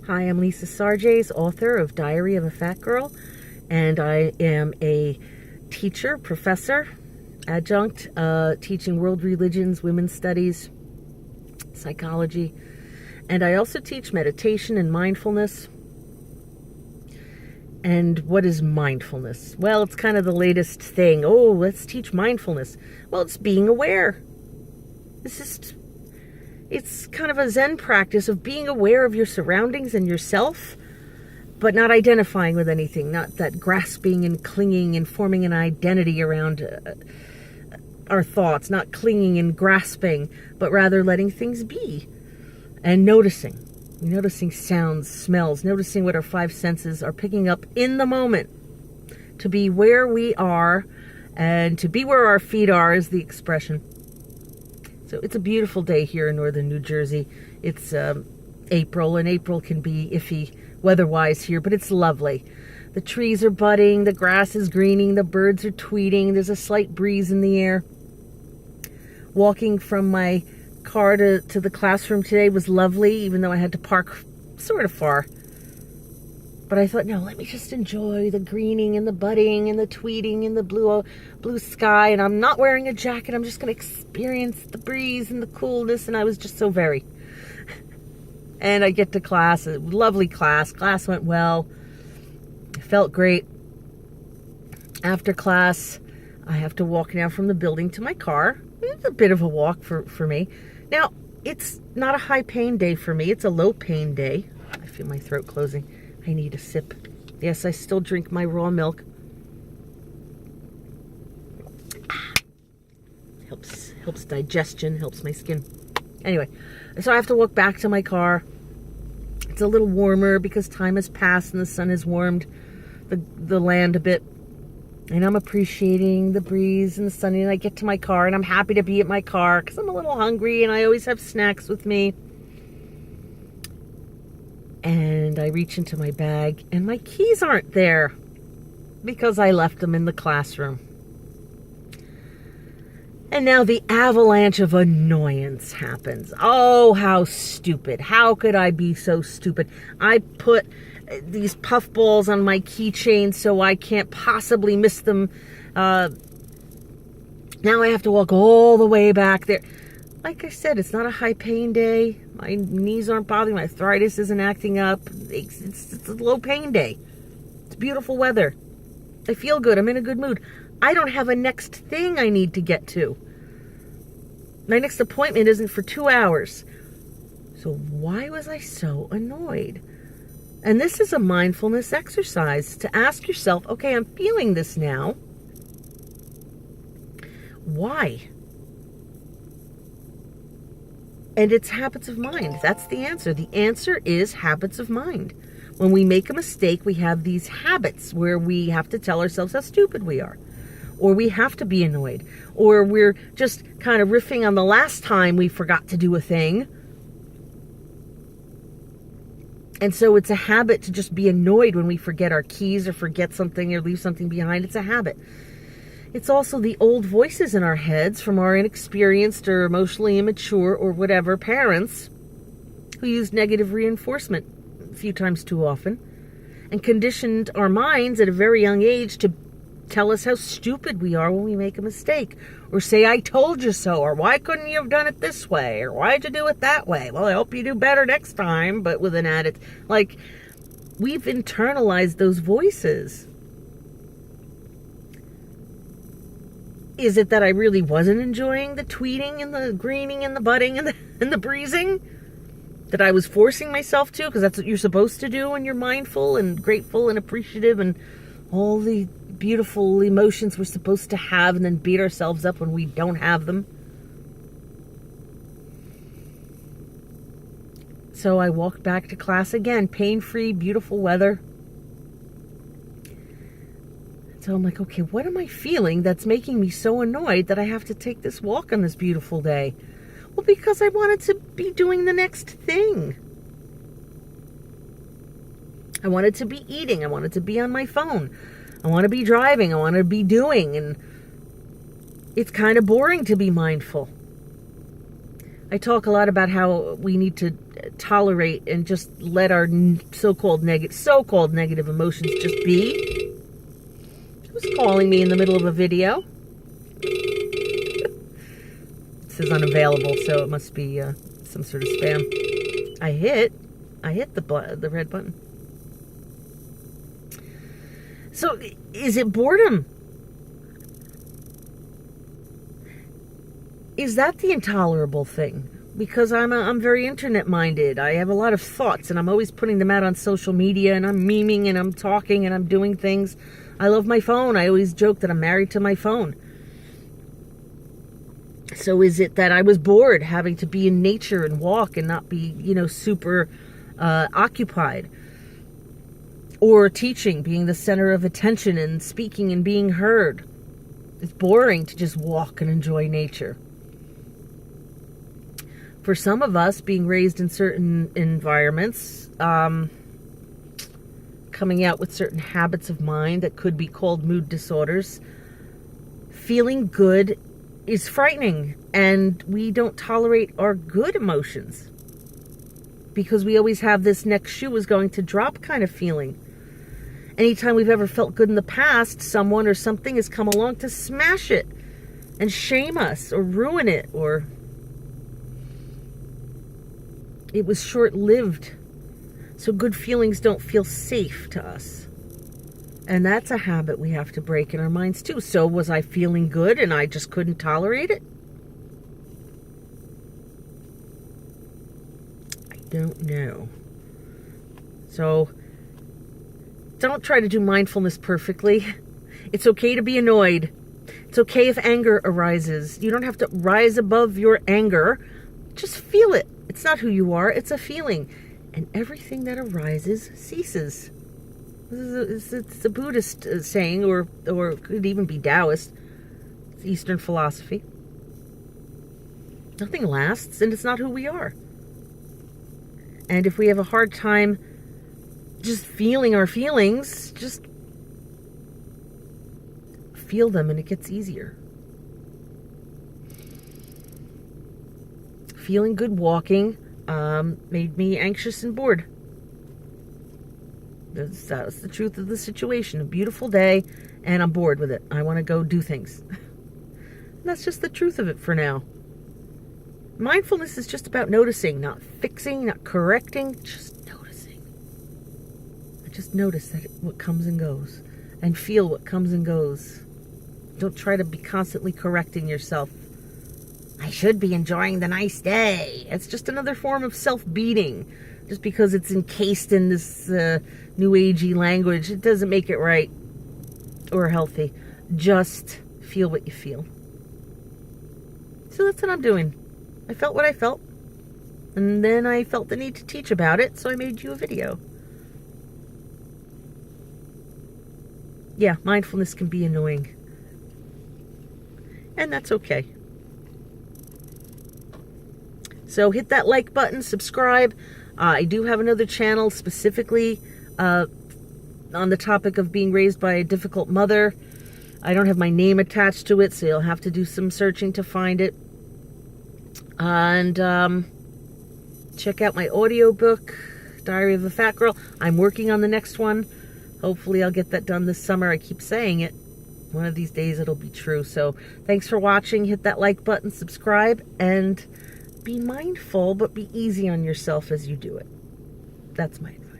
Hi, I'm Lisa Sarges, author of Diary of a Fat Girl, and I am a teacher, professor, adjunct, teaching world religions, women's studies, psychology, and I also teach meditation and mindfulness. And what is mindfulness? Well, it's kind of the latest thing. Oh, let's teach mindfulness. Well, it's being aware. It's kind of a Zen practice of being aware of your surroundings and yourself, but not identifying with anything, not that grasping and clinging and forming an identity around our thoughts, not clinging and grasping, but rather letting things be and noticing sounds, smells, noticing what our five senses are picking up in the moment, to be where we are and to be where our feet are is the expression. So it's a beautiful day here in northern New Jersey. It's April, and April can be iffy weather-wise here, but it's lovely. The trees are budding, the grass is greening, the birds are tweeting, there's a slight breeze in the air. Walking from my car to the classroom today was lovely, even though I had to park sort of far. But I thought, no, let me just enjoy the greening and the budding and the tweeting and the blue sky. And I'm not wearing a jacket. I'm just going to experience the breeze and the coolness. And I was just so very. And I get to class, a lovely class. Class went well. Felt great. After class, I have to walk now from the building to my car. It's a bit of a walk for me. Now, it's not a high pain day for me. It's a low pain day. I feel my throat closing. I need a sip. Yes, I still drink my raw milk. Helps digestion, helps my skin. Anyway, so I have to walk back to my car. It's a little warmer because time has passed and the sun has warmed the land a bit. And I'm appreciating the breeze and the sun. And I get to my car and I'm happy to be at my car because I'm a little hungry and I always have snacks with me. And I reach into my bag and my keys aren't there because I left them in the classroom. And now the avalanche of annoyance happens. Oh, how stupid. How could I be so stupid? I put these puffballs on my keychain so I can't possibly miss them. Now I have to walk all the way back there. Like I said, it's not a high pain day. My knees aren't bothering. My arthritis isn't acting up. It's a low pain day. It's beautiful weather. I feel good. I'm in a good mood. I don't have a next thing I need to get to. My next appointment isn't for 2 hours. So why was I so annoyed? And this is a mindfulness exercise to ask yourself, okay, I'm feeling this now. Why? And it's habits of mind. That's the answer. The answer is habits of mind. When we make a mistake, we have these habits where we have to tell ourselves how stupid we are. Or we have to be annoyed. Or we're just kind of riffing on the last time we forgot to do a thing. And so it's a habit to just be annoyed when we forget our keys or forget something or leave something behind. It's a habit. It's also the old voices in our heads from our inexperienced or emotionally immature or whatever parents who used negative reinforcement a few times too often and conditioned our minds at a very young age to tell us how stupid we are when we make a mistake or say, I told you so, or why couldn't you have done it this way, or why'd you do it that way? Well, I hope you do better next time, but with an added, like, we've internalized those voices. Is it that I really wasn't enjoying the tweeting and the greening and the budding and the breezing? That I was forcing myself to, because that's what you're supposed to do when you're mindful and grateful and appreciative and all the beautiful emotions we're supposed to have, and then beat ourselves up when we don't have them. So I walked back to class again, pain-free, beautiful weather. So I'm like, okay, what am I feeling that's making me so annoyed that I have to take this walk on this beautiful day? Well, because I wanted to be doing the next thing. I wanted to be eating. I wanted to be on my phone. I want to be driving. I want to be doing. And it's kind of boring to be mindful. I talk a lot about how we need to tolerate and just let our so-called negative emotions just be. Who's calling me in the middle of a video? It says unavailable, so it must be some sort of spam. I hit the red button. So, is it boredom? Is that the intolerable thing? Because I'm very internet minded. I have a lot of thoughts, and I'm always putting them out on social media, and I'm memeing, and I'm talking, and I'm doing things. I love my phone. I always joke that I'm married to my phone. So is it that I was bored having to be in nature and walk and not be, super occupied? Or teaching, being the center of attention and speaking and being heard? It's boring to just walk and enjoy nature. For some of us, being raised in certain environments, coming out with certain habits of mind that could be called mood disorders, feeling good is frightening, and we don't tolerate our good emotions because we always have this next shoe is going to drop kind of feeling. Anytime we've ever felt good in the past, someone or something has come along to smash it and shame us or ruin it, or it was short-lived. So good feelings don't feel safe to us. And that's a habit we have to break in our minds too. So was I feeling good and I just couldn't tolerate it? I don't know. So don't try to do mindfulness perfectly. It's okay to be annoyed. It's okay if anger arises. You don't have to rise above your anger. Just feel it. It's not who you are. It's a feeling. And everything that arises ceases. It's a Buddhist saying, or it could even be Taoist. It's Eastern philosophy. Nothing lasts, and it's not who we are. And if we have a hard time just feeling our feelings, just feel them and it gets easier. Feeling good walking made me anxious and bored. That's the truth of the situation. A beautiful day, and I'm bored with it. I want to go do things. That's just the truth of it for now. Mindfulness is just about noticing, not fixing, not correcting, just noticing. I just notice that what comes and goes, and feel what comes and goes. Don't try to be constantly correcting yourself. I should be enjoying the nice day. It's just another form of self-beating. Just because it's encased in this new agey language, it doesn't make it right or healthy. Just feel what you feel. So that's what I'm doing. I felt what I felt. And then I felt the need to teach about it, so I made you a video. Yeah, mindfulness can be annoying. And that's okay. So hit that like button, subscribe. I do have another channel specifically on the topic of being raised by a difficult mother. I don't have my name attached to it, so you'll have to do some searching to find it. And check out my audiobook, Diary of a Fat Girl. I'm working on the next one. Hopefully I'll get that done this summer. I keep saying it. One of these days it'll be true. So thanks for watching. Hit that like button, subscribe, and be mindful, but be easy on yourself as you do it. That's my advice.